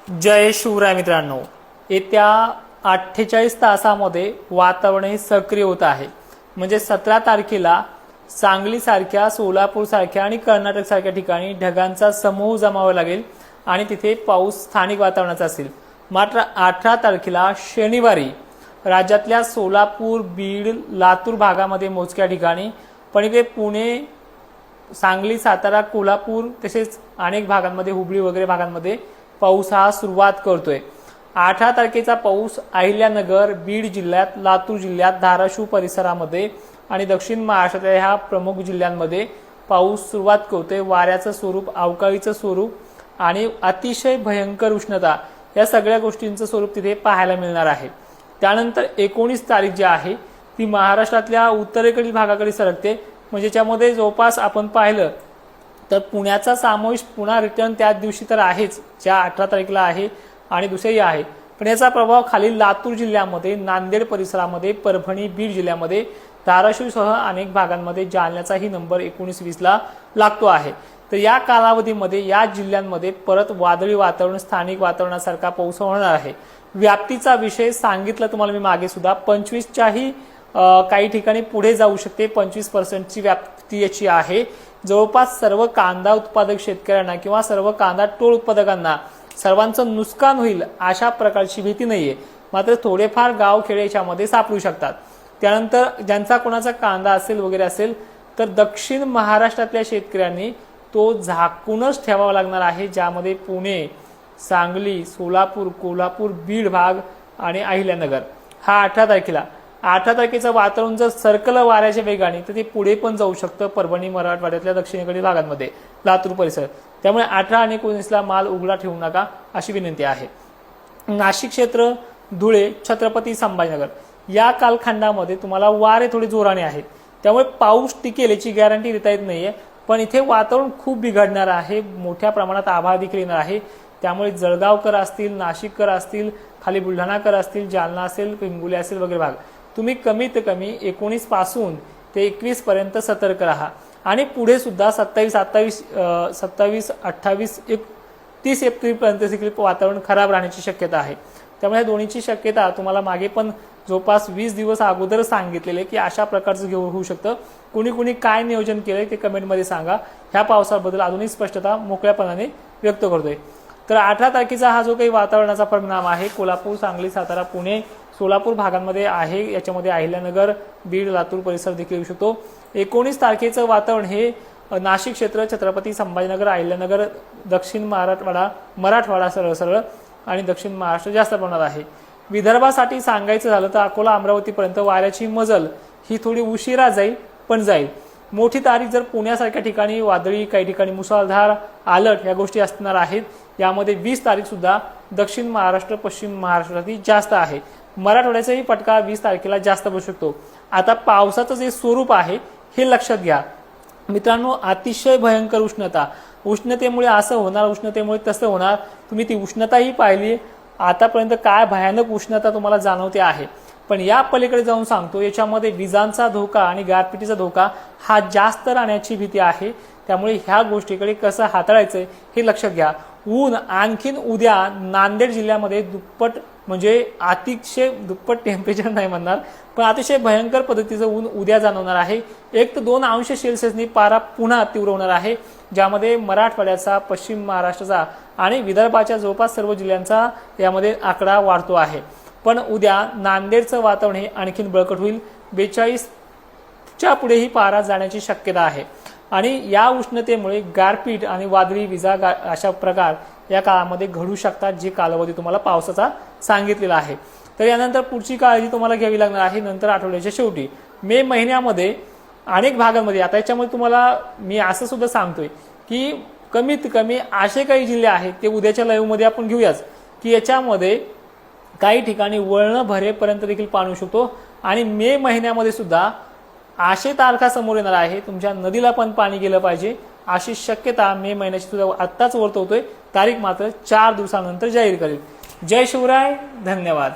जय शिवराय मित्रांनो, येत्या 48 तासामध्ये वातावरण हे सक्रिय होत आहे। म्हणजे 17 तारखेला सांगली सारख्या, सोलापूर सारख्या आणि कर्नाटक सारख्या ठिकाणी ढगांचा समूह जमावा लागेल आणि तिथे पाऊस स्थानिक वातावरणाचा असेल। मात्र 18 तारखेला शनिवारी राज्यातल्या सोलापूर, बीड, लातूर भागामध्ये मोजक्या ठिकाणी, पण इथे पुणे, सांगली, सातारा, कोल्हापूर तसेच अनेक भागांमध्ये, हुबळी वगैरे भागांमध्ये पाऊस हा सुरुवात करतोय। 18 तारखेचा पाऊस अहिल्यानगर, बीड जिल्ह्यात, लातूर जिल्ह्यात, धाराशिव परिसरामध्ये आणि दक्षिण महाराष्ट्रातल्या ह्या प्रमुख जिल्ह्यांमध्ये पाऊस सुरुवात करतोय। वाऱ्याचं स्वरूप, अवकाळीचं स्वरूप आणि अतिशय भयंकर उष्णता या सगळ्या गोष्टींचं स्वरूप तिथे पाहायला मिळणार आहे। त्यानंतर 19 तारीख जी आहे ती महाराष्ट्रातल्या उत्तरेकडील भागाकडे सरकते। म्हणजे त्यामध्ये जवळपास आपण पाहिलं तर पुण्याचा समावेश पुन्हा रिटर्न त्याच दिवशी तर आहेच, ज्या 18 तारखेला आहे आणि दुसरी आहे, पण याचा प्रभाव खाली लातूर जिल्ह्यामध्ये, नांदेड परिसरामध्ये, परभणी, बीड जिल्ह्यामध्ये, धाराशिवसह अनेक भागांमध्ये जालन्याचाही नंबर 19-20ला लागतो आहे। तर या कालावधीमध्ये या जिल्ह्यांमध्ये परत वादळी वातावरण, स्थानिक वातावरणासारखा पाऊस होणार आहे। व्याप्तीचा विषय सांगितलं तुम्हाला मी मागे सुद्धा, 25च्याही काही ठिकाणी पुढे जाऊ शकते। 25% व्याप्ती याची आहे। जवळपास सर्व कांदा उत्पादक शेतकऱ्यांना किंवा सर्व कांदा टोळ उत्पादकांना सर्वांचं नुकसान होईल अशा प्रकारची भीती नाहीये। मात्र थोडेफार गाव खेडे याच्यामध्ये सापडू शकतात। त्यानंतर ज्यांचा कोणाचा कांदा असेल वगैरे असेल तर दक्षिण महाराष्ट्रातल्या शेतकऱ्यांनी तो झाकूनच ठेवावा लागणार आहे, ज्यामध्ये पुणे, सांगली, सोलापूर, कोल्हापूर, बीड भाग आणि अहिल्यानगर हा 18 तारखेला। 18 तारखेचं वातावरण जर सरकलं वाऱ्याच्या वेगाने तर ते पुढे पण जाऊ शकतं परभणी, मराठवाड्यातल्या दक्षिणेकडील भागांमध्ये, लातूर परिसर। त्यामुळे 18 आणि 19ला माल उघडा ठेवू नका अशी विनंती आहे। नाशिक क्षेत्र, धुळे, छत्रपती संभाजीनगर या कालखंडामध्ये तुम्हाला वारे थोडे जोराने आहेत, त्यामुळे पाऊस टिकेल याची गॅरंटी देता येत नाहीये। पण इथे वातावरण खूप बिघडणार आहे, मोठ्या प्रमाणात आभाळ देखील येणार आहे। त्यामुळे जळगावकर असतील, नाशिककर असतील, खाली बुलढाणाकर असतील, जालना असेल, हिंगोली असेल वगैरे भाग, तुम्ही कमीत कमी 19 पासून ते 21 पर्यंत सतर्क राहा। आणि पुढे सुद्धा 27, 28, 30 एप्रिल पर्यंत देखील वातावरण खराब राहण्याची शक्यता आहे। त्यामुळे या दोन्हीची शक्यता तुम्हाला मागे पण जवळपास 20 दिवस अगोदर सांगितलेले की अशा प्रकारचं घेऊन होऊ शकतं। कुणी कुणी काय नियोजन केलंय ते कमेंटमध्ये सांगा। ह्या पावसाबद्दल अजूनही स्पष्टता मोकळ्यापणाने व्यक्त करतोय। तर 18 तारखेचा हा जो काही वातावरणाचा परिणाम आहे कोल्हापूर, सांगली, सातारा, पुणे, सोलापूर भागांमध्ये आहे। याच्यामध्ये अहिल्यानगर, बीड, लातूर परिसर देखील येऊ शकतो। 19 तारखेचं वातावरण हे नाशिक क्षेत्र, छत्रपती संभाजीनगर, अहिल्यानगर, दक्षिण मराठवाडा सरळ आणि दक्षिण महाराष्ट्र जास्त प्रमाणात आहे। विदर्भासाठी सांगायचं झालं तर अकोला, अमरावतीपर्यंत वाऱ्याची मजल ही थोडी उशिरा जाईल, पण जाईल। मोठी तारीख जर पुण्यासारख्या ठिकाणी वादळी, काही ठिकाणी मुसळधार, अलर्ट या गोष्टी असणार आहेत। यामध्ये 20 तारीख सुद्धा दक्षिण महाराष्ट्र, पश्चिम महाराष्ट्रातील जास्त आहे। मराठवाड्याचाही फटका 20 तारखेला जास्त बसू शकतो। आता पावसाचं जे स्वरूप आहे हे लक्षात घ्या मित्रांनो, अतिशय भयंकर उष्णता, उष्णतेमुळे असं होणार, उष्णतेमुळे तसं होणार। तुम्ही ती उष्णताही पाहिली, आतापर्यंत काय भयानक उष्णता तुम्हाला जाणवते आहे। पण या पलीकडे जाऊन सांगतो, याच्यामध्ये विजांचा धोका आणि गारपिटीचा धोका हा जास्त राहण्याची भीती आहे। त्यामुळे ह्या गोष्टीकडे कसं हाताळायचं हे लक्षात घ्या। ऊन आणखीन उद्या नांदेड जिल्ह्यामध्ये दुप्पट, म्हणजे अतिशय दुप्पट टेम्परेचर नाही म्हणणार, पण अतिशय भयंकर पद्धतीचं ऊन उद्या जाणवणार आहे। 1 ते 2 अंश सेल्सिअसनी पारा पुन्हा तीव्र होणार आहे, ज्यामध्ये मराठवाड्याचा, पश्चिम महाराष्ट्राचा आणि विदर्भाच्या जवळपास सर्व जिल्ह्यांचा यामध्ये आकडा वाढतो आहे। पण उद्या नांदेडचं वातावरण हे आणखीन बळकट होईल। 42च्या पुढेही पारा जाण्याची शक्यता आहे आणि या उष्णतेमुळे गारपीट आणि वादळी विजा अशा प्रकार या काळामध्ये घडू शकतात, जे कालावधी तुम्हाला पावसाचा सांगितलेला आहे। तर यानंतर पुढची काळजी तुम्हाला घ्यावी लागणार आहे नंतर आठवड्याच्या शेवटी मे महिन्यामध्ये अनेक भागांमध्ये। आता याच्यामध्ये तुम्हाला मी असं सुद्धा सांगतोय की कमीत कमी असे काही जिल्हे आहेत ते उद्याच्या लाईव्हमध्ये आपण घेऊयाच की याच्यामध्ये काही ठिकाणी वळण भरेपर्यंत देखील पाणी येऊ शकतो। आणि मे महिन्यामध्ये सुद्धा असे तारखा समोर येणार आहे, तुमच्या नदीला पण पाणी गेलं पाहिजे अशी शक्यता मे महिन्याची सुद्धा आत्ताच वर्तवतोय। तारीख मात्र 4 दिवसानंतर जाहीर करेल। जय शिवराय, धन्यवाद।